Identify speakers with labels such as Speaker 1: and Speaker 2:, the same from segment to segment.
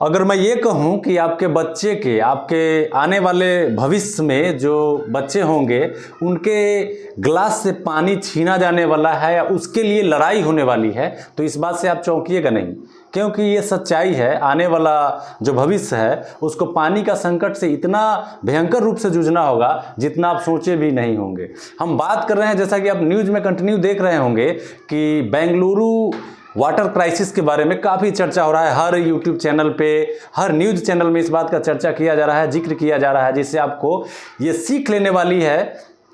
Speaker 1: अगर मैं ये कहूँ कि आपके बच्चे के आपके आने वाले भविष्य में जो बच्चे होंगे उनके ग्लास से पानी छीना जाने वाला है या उसके लिए लड़ाई होने वाली है, तो इस बात से आप चौंकिएगा नहीं, क्योंकि ये सच्चाई है। आने वाला जो भविष्य है उसको पानी का संकट से इतना भयंकर रूप से जूझना होगा जितना आप सोचे भी नहीं होंगे। हम बात कर रहे हैं, जैसा कि आप न्यूज़ में कंटिन्यू देख रहे होंगे कि बेंगलुरु वाटर क्राइसिस के बारे में काफ़ी चर्चा हो रहा है। हर यूट्यूब चैनल पे, हर न्यूज़ चैनल में इस बात का चर्चा किया जा रहा है, जिक्र किया जा रहा है, जिससे आपको ये सीख लेने वाली है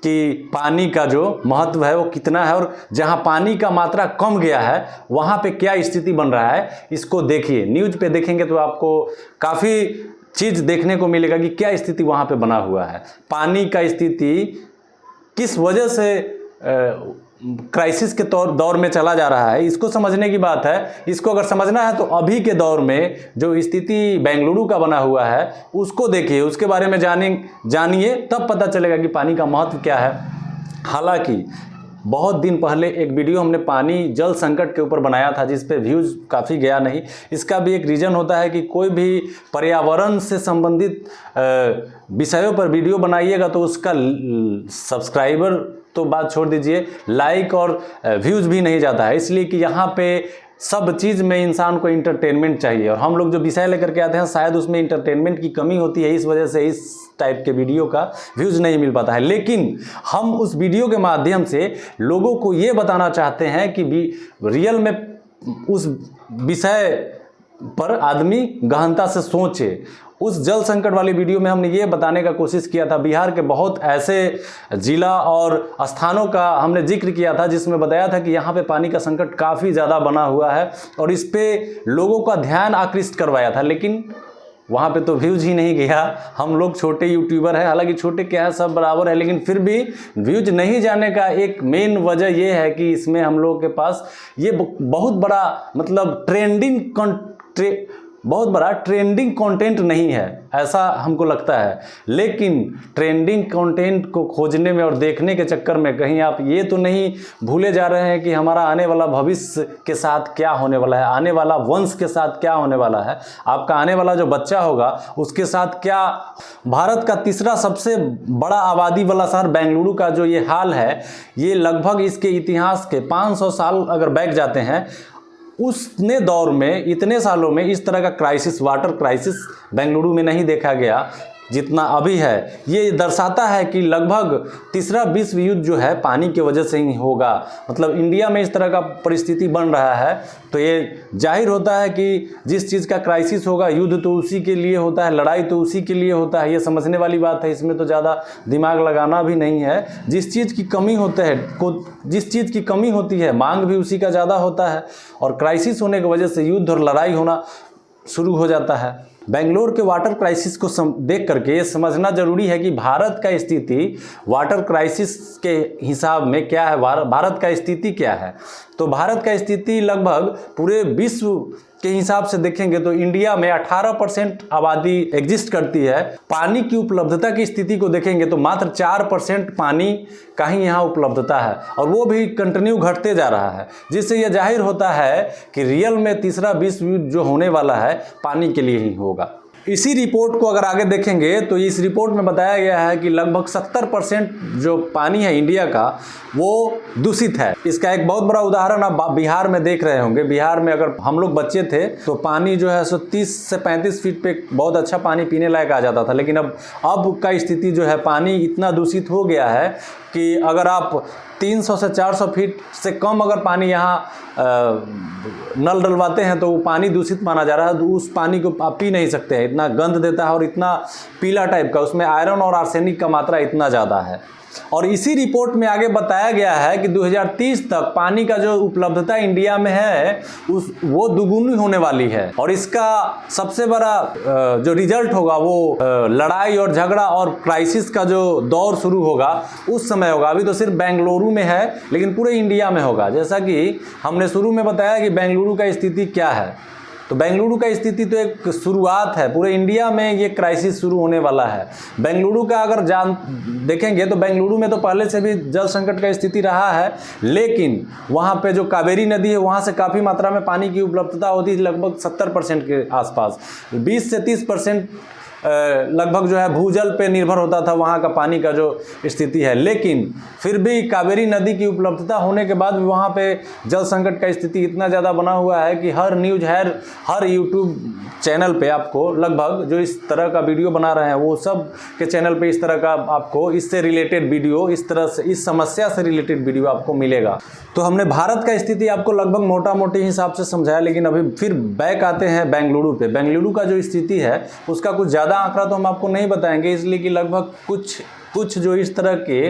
Speaker 1: कि पानी का जो महत्व है वो कितना है, और जहां पानी का मात्रा कम गया है वहां पे क्या स्थिति बन रहा है। इसको देखिए, न्यूज़ पे देखेंगे तो आपको काफ़ी चीज़ देखने को मिलेगा कि क्या स्थिति वहां पे बना हुआ है। पानी का स्थिति किस वजह से क्राइसिस के दौर में चला जा रहा है, इसको समझने की बात है। इसको अगर समझना है तो अभी के दौर में जो स्थिति बेंगलुरु का बना हुआ है उसको देखिए, उसके बारे में जानिए, तब पता चलेगा कि पानी का महत्व क्या है। हालांकि बहुत दिन पहले एक वीडियो हमने पानी जल संकट के ऊपर बनाया था जिस पे व्यूज़ काफ़ी गया नहीं। इसका भी एक रीज़न होता है कि कोई भी पर्यावरण से संबंधित विषयों पर वीडियो बनाइएगा तो उसका सब्सक्राइबर तो बात छोड़ दीजिए, लाइक और व्यूज़ भी नहीं जाता है, इसलिए कि यहाँ पे सब चीज़ में इंसान को इंटरटेनमेंट चाहिए, और हम लोग जो विषय लेकर के आते हैं शायद उसमें इंटरटेनमेंट की कमी होती है, इस वजह से इस टाइप के वीडियो का व्यूज़ नहीं मिल पाता है। लेकिन हम उस वीडियो के माध्यम से लोगों को ये बताना चाहते हैं कि रियल में उस विषय पर आदमी गहनता से सोचे। उस जल संकट वाली वीडियो में हमने ये बताने का कोशिश किया था, बिहार के बहुत ऐसे जिला और स्थानों का हमने जिक्र किया था जिसमें बताया था कि यहाँ पे पानी का संकट काफ़ी ज़्यादा बना हुआ है, और इस पे लोगों का ध्यान आकृष्ट करवाया था। लेकिन वहाँ पे तो व्यूज़ ही नहीं गया। हम लोग छोटे यूट्यूबर हैं, हालांकि छोटे क्या है, सब बराबर है, लेकिन फिर भी व्यूज़ नहीं जाने का एक मेन वजह ये है कि इसमें हम लोगों के पास ये बहुत बड़ा मतलब बहुत बड़ा ट्रेंडिंग कंटेंट नहीं है, ऐसा हमको लगता है। लेकिन ट्रेंडिंग कंटेंट को खोजने में और देखने के चक्कर में कहीं आप ये तो नहीं भूले जा रहे हैं कि हमारा आने वाला भविष्य के साथ क्या होने वाला है, आने वाला वंश के साथ क्या होने वाला है, आपका आने वाला जो बच्चा होगा उसके साथ क्या। भारत का तीसरा सबसे बड़ा आबादी वाला शहर बेंगलुरु का जो ये हाल है, ये लगभग इसके इतिहास के 500 साल अगर बैक जाते हैं, उसने दौर में इतने सालों में इस तरह का क्राइसिस, वाटर क्राइसिस बेंगलुरु में नहीं देखा गया जितना अभी है। ये दर्शाता है कि लगभग तीसरा विश्व युद्ध जो है पानी की वजह से ही होगा। मतलब इंडिया में इस तरह का परिस्थिति बन रहा है तो ये जाहिर होता है कि जिस चीज़ का क्राइसिस होगा, युद्ध तो उसी के लिए होता है, लड़ाई तो उसी के लिए होता है। ये समझने वाली बात है, इसमें तो ज़्यादा दिमाग लगाना भी नहीं है। जिस चीज़ की कमी होती है मांग भी उसी का ज़्यादा होता है, और क्राइसिस होने की वजह से युद्ध और लड़ाई होना शुरू हो जाता है। बेंगलोर के वाटर क्राइसिस को देख करके ये समझना जरूरी है कि भारत का स्थिति वाटर क्राइसिस के हिसाब में क्या है, भारत का स्थिति क्या है। तो भारत का स्थिति लगभग पूरे विश्व के हिसाब से देखेंगे तो इंडिया में 18% आबादी एग्जिस्ट करती है। पानी की उपलब्धता की स्थिति को देखेंगे तो मात्र 4% पानी का ही यहाँ उपलब्धता है, और वो भी कंटिन्यू घटते जा रहा है, जिससे यह जाहिर होता है कि रियल में तीसरा विश्व युद्ध जो होने वाला है पानी के लिए ही होगा। इसी रिपोर्ट को अगर आगे देखेंगे तो इस रिपोर्ट में बताया गया है कि लगभग 70% जो पानी है इंडिया का वो दूषित है। इसका एक बहुत बड़ा उदाहरण आप बिहार में देख रहे होंगे। बिहार में अगर हम लोग बच्चे थे तो पानी जो है 30 से 35 फीट पे बहुत अच्छा पानी पीने लायक आ जाता था, लेकिन अब का स्थिति जो है, पानी इतना दूषित हो गया है कि अगर आप 300 से 400 फीट से कम अगर पानी यहाँ नल डलवाते हैं तो वो पानी दूषित माना जा रहा है। तो उस पानी को आप पी नहीं सकते हैं, इतना गंध देता है और इतना पीला टाइप का, उसमें आयरन और आर्सेनिक का मात्रा इतना ज़्यादा है। और इसी रिपोर्ट में आगे बताया गया है कि 2030 तक पानी का जो उपलब्धता इंडिया में है वो दुगुनी होने वाली है, और इसका सबसे बड़ा जो रिजल्ट होगा वो लड़ाई और झगड़ा और क्राइसिस का जो दौर शुरू होगा उस समय होगा। अभी तो सिर्फ बेंगलुरु में है, लेकिन पूरे इंडिया में होगा। जैसा कि हमने शुरू में बताया कि बेंगलुरु का स्थिति क्या है, तो बेंगलुरु का स्थिति तो एक शुरुआत है, पूरे इंडिया में ये क्राइसिस शुरू होने वाला है। बेंगलुरु का अगर देखेंगे तो बेंगलुरु में तो पहले से भी जल संकट का स्थिति रहा है, लेकिन वहाँ पे जो कावेरी नदी है वहाँ से काफ़ी मात्रा में पानी की उपलब्धता होती है, लगभग 70% के आसपास, 20 से 30% लगभग जो है भूजल पे निर्भर होता था वहाँ का पानी का जो स्थिति है। लेकिन फिर भी कावेरी नदी की उपलब्धता होने के बाद भी वहाँ पे जल संकट का स्थिति इतना ज़्यादा बना हुआ है कि हर न्यूज़ हर यूट्यूब चैनल पे आपको लगभग जो इस तरह का वीडियो बना रहे हैं वो सब के चैनल पे इस तरह का आपको इससे रिलेटेड वीडियो, इस तरह से इस समस्या से रिलेटेड वीडियो आपको मिलेगा। तो हमने भारत का स्थिति आपको लगभग मोटा मोटे हिसाब से समझाया, लेकिन अभी फिर बैक आते हैं बेंगलुरु पे। बेंगलुरु का जो स्थिति है उसका कुछ ज़्यादा आंकड़ा तो हम आपको नहीं बताएंगे, इसलिए कि लगभग कुछ जो इस तरह के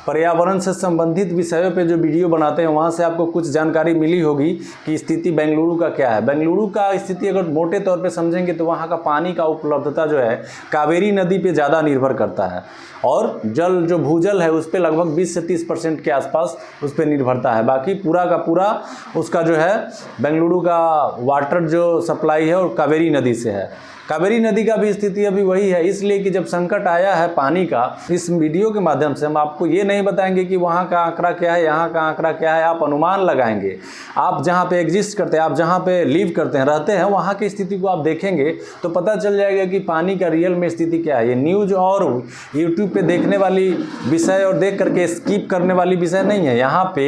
Speaker 1: पर्यावरण से संबंधित विषयों पे जो वीडियो बनाते हैं वहाँ से आपको कुछ जानकारी मिली होगी कि स्थिति बेंगलुरु का क्या है। बेंगलुरु का स्थिति अगर मोटे तौर पे समझेंगे तो वहाँ का पानी का उपलब्धता जो है कावेरी नदी पे ज़्यादा निर्भर करता है, और जल जो भूजल है उस पर लगभग 20 से 30% के आसपास उस पर निर्भरता है। बाकी पूरा का पूरा उसका जो है बेंगलुरु का वाटर जो सप्लाई है और कावेरी नदी से है। कावेरी नदी का भी स्थिति अभी वही है, इसलिए कि जब संकट आया है पानी का, इस वीडियो के माध्यम से हम आपको ये नहीं बताएंगे कि वहाँ का आंकड़ा क्या है, यहाँ का आंकड़ा क्या है, आप अनुमान लगाएंगे। आप जहाँ पे एग्जिस्ट करते हैं, आप जहाँ पे लिव करते हैं, रहते हैं, वहाँ की स्थिति को आप देखेंगे तो पता चल जाएगा कि पानी का रियल में स्थिति क्या है। ये न्यूज़ और यूट्यूब पे देखने वाली विषय और देख करके स्किप करने वाली विषय नहीं है। यहाँ पे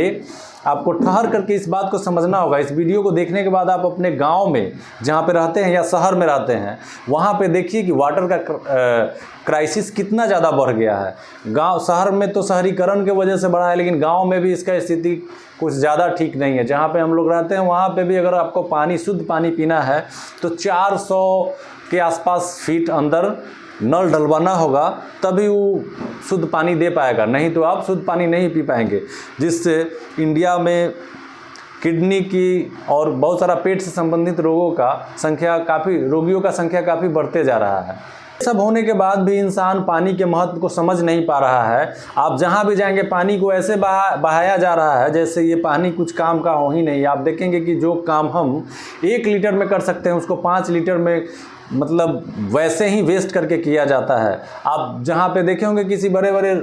Speaker 1: आपको ठहर करके इस बात को समझना होगा। इस वीडियो को देखने के बाद आप अपने गांव में जहां पे रहते हैं या शहर में रहते हैं वहां पे देखिए कि वाटर का क्राइसिस कितना ज़्यादा बढ़ गया है। गांव शहर में तो शहरीकरण के वजह से बढ़ा है, लेकिन गांव में भी इसका स्थिति कुछ ज़्यादा ठीक नहीं है। जहां पे हम लोग रहते हैं वहां पे भी अगर आपको पानी शुद्ध पानी पीना है तो 400 के आसपास फीट अंदर नल डलवाना होगा, तभी वो शुद्ध पानी दे पाएगा, नहीं तो आप शुद्ध पानी नहीं पी पाएंगे, जिससे इंडिया में किडनी की और बहुत सारा पेट से संबंधित रोगियों का संख्या काफ़ी बढ़ते जा रहा है। सब होने के बाद भी इंसान पानी के महत्व को समझ नहीं पा रहा है। आप जहाँ भी जाएंगे पानी को ऐसे बहाया जा रहा है जैसे ये पानी कुछ काम का हो ही नहीं। आप देखेंगे कि जो काम हम 1 लीटर में कर सकते हैं उसको 5 लीटर में मतलब वैसे ही वेस्ट करके किया जाता है। आप जहाँ पे देखे होंगे किसी बड़े बड़े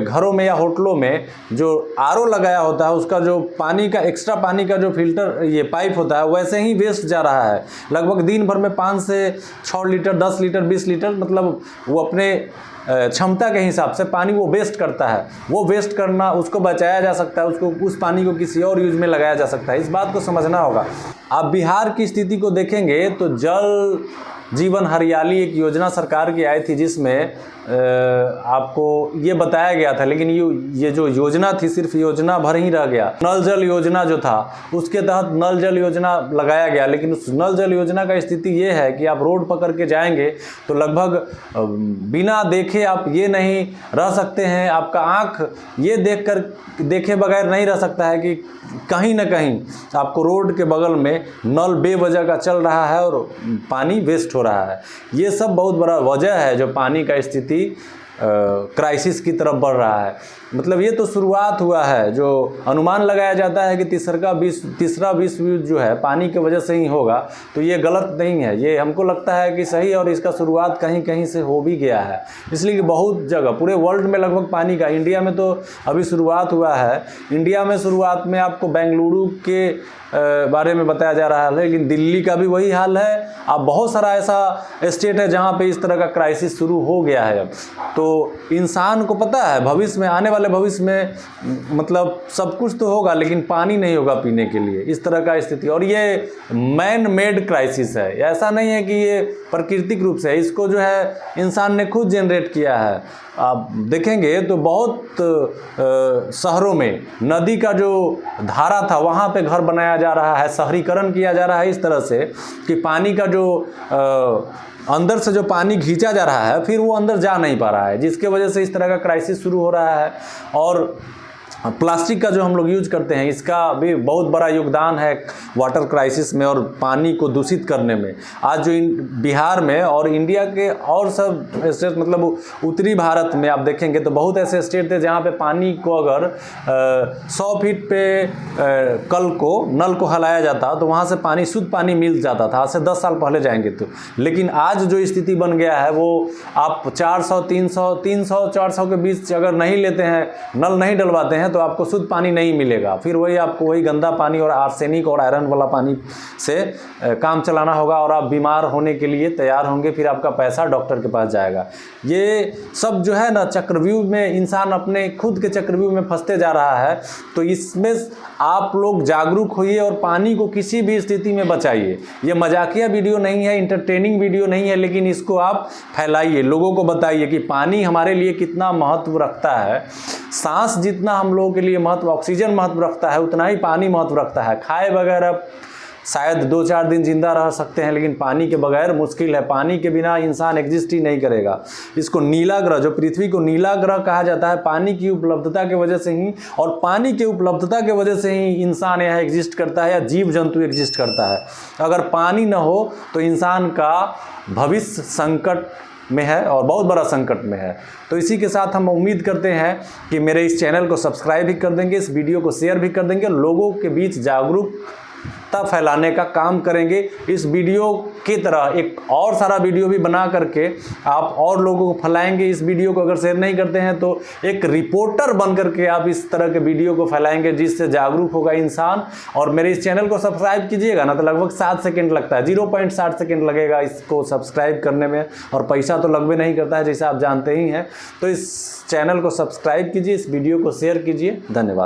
Speaker 1: घरों में या होटलों में जो आरओ लगाया होता है उसका जो पानी का एक्स्ट्रा पानी का जो फिल्टर ये पाइप होता है वैसे ही वेस्ट जा रहा है। लगभग दिन भर में 5 से 6 लीटर 10 लीटर 20 लीटर मतलब वो अपने क्षमता के हिसाब से पानी वो वेस्ट करता है। वो वेस्ट करना, उसको बचाया जा सकता है, उसको उस पानी को किसी और यूज में लगाया जा सकता है। इस बात को समझना होगा। आप बिहार की स्थिति को देखेंगे तो जल जीवन हरियाली एक योजना सरकार की आई थी जिसमें आपको ये बताया गया था, लेकिन ये जो योजना थी सिर्फ योजना भर ही रह गया। नल जल योजना जो था उसके तहत नल जल योजना लगाया गया, लेकिन उस नल जल योजना का स्थिति ये है कि आप रोड पकड़ के जाएंगे तो लगभग बिना देखे आप ये नहीं रह सकते हैं। आपका आँख ये देखे बगैर नहीं रह सकता है कि कहीं ना कहीं आपको रोड के बगल में नल बेवजह का चल रहा है और पानी वेस्ट हो रहा है। ये सब बहुत बड़ा वजह है जो पानी का स्थिति क्राइसिस की तरफ बढ़ रहा है। मतलब ये तो शुरुआत हुआ है। जो अनुमान लगाया जाता है कि तीसरा विश्व युद्ध जो है पानी की वजह से ही होगा, तो ये गलत नहीं है। ये हमको लगता है कि सही, और इसका शुरुआत कहीं कहीं से हो भी गया है। इसलिए कि बहुत जगह पूरे वर्ल्ड में लगभग पानी का, इंडिया में तो अभी शुरुआत हुआ है। इंडिया में शुरुआत में आपको बेंगलुरु के बारे में बताया जा रहा है, लेकिन दिल्ली का भी वही हाल है। अब बहुत सारा ऐसा स्टेट है जहाँ पे इस तरह का क्राइसिस शुरू हो गया है। अब तो इंसान को पता है भविष्य में, आने वाले भविष्य में मतलब सब कुछ तो होगा लेकिन पानी नहीं होगा पीने के लिए, इस तरह का स्थिति। और ये मैन मेड क्राइसिस है, ऐसा नहीं है कि ये प्राकृतिक रूप से, इसको जो है इंसान ने खुद जनरेट किया है। आप देखेंगे तो बहुत शहरों में नदी का जो धारा था वहाँ पे घर बनाया जा रहा है, शहरीकरण किया जा रहा है इस तरह से कि पानी का जो अंदर से जो पानी खींचा जा रहा है फिर वो अंदर जा नहीं पा रहा है, जिसके वजह से इस तरह का क्राइसिस शुरू हो रहा है। और प्लास्टिक का जो हम लोग यूज करते हैं, इसका भी बहुत बड़ा योगदान है वाटर क्राइसिस में और पानी को दूषित करने में। आज जो बिहार में और इंडिया के और सब स्टेट, मतलब उत्तरी भारत में आप देखेंगे तो बहुत ऐसे स्टेट थे जहाँ पे पानी को अगर 100 फीट पे नल को हिलाया जाता तो वहाँ से पानी, शुद्ध पानी मिल जाता था। आज से 10 साल पहले जाएंगे तो। लेकिन आज जो स्थिति बन गया है वो आप 300-400 के बीच अगर नहीं लेते हैं, नल नहीं डलवाते हैं तो आपको शुद्ध पानी नहीं मिलेगा। फिर वही आपको वही गंदा पानी और आर्सेनिक और आयरन वाला पानी से काम चलाना होगा और आप बीमार होने के लिए तैयार होंगे। फिर आपका पैसा डॉक्टर के पास जाएगा। ये सब जो है ना, चक्रव्यूह में इंसान अपने खुद के चक्रव्यूह में फंसते जा रहा है। तो इसमें आप लोग जागरूक होइए और पानी को किसी भी स्थिति में बचाइए। ये मजाकिया वीडियो नहीं है, इंटरटेनिंग वीडियो नहीं है, लेकिन इसको आप फैलाइए, लोगों को बताइए कि पानी हमारे लिए कितना महत्व रखता है। सांस जितना हम लोगों के लिए महत्व, ऑक्सीजन महत्व रखता है, उतना ही पानी महत्व रखता है। खाए बगैर आप शायद 2-4 दिन जिंदा रह सकते हैं, लेकिन पानी के बगैर मुश्किल है। पानी के बिना इंसान एग्जिस्ट ही नहीं करेगा। इसको नीला ग्रह, जो पृथ्वी को नीला ग्रह कहा जाता है, पानी की उपलब्धता की वजह से ही, और पानी की उपलब्धता की वजह से ही इंसान यहाँ एग्जिस्ट करता है या जीव जंतु एग्जिस्ट करता है। अगर पानी न हो तो इंसान का भविष्य संकट में है और बहुत बड़ा संकट में है। तो इसी के साथ हम उम्मीद करते हैं कि मेरे इस चैनल को सब्सक्राइब भी कर देंगे, इस वीडियो को शेयर भी कर देंगे, लोगों के बीच जागरूकता फैलाने का काम करेंगे। इस वीडियो की तरह एक और सारा वीडियो भी बना करके आप और लोगों को फैलाएंगे। इस वीडियो को अगर शेयर नहीं करते हैं तो एक रिपोर्टर बन करके आप इस तरह के वीडियो को फैलाएंगे, जिससे जागरूक होगा इंसान। और मेरे इस चैनल को सब्सक्राइब कीजिएगा ना, तो लगभग 7 सेकंड लगता है, 0.7 सेकंड लगेगा इसको सब्सक्राइब करने में, और पैसा तो लगभग नहीं करता है, जैसे आप जानते ही हैं। तो इस चैनल को सब्सक्राइब कीजिए, इस वीडियो को शेयर कीजिए। धन्यवाद।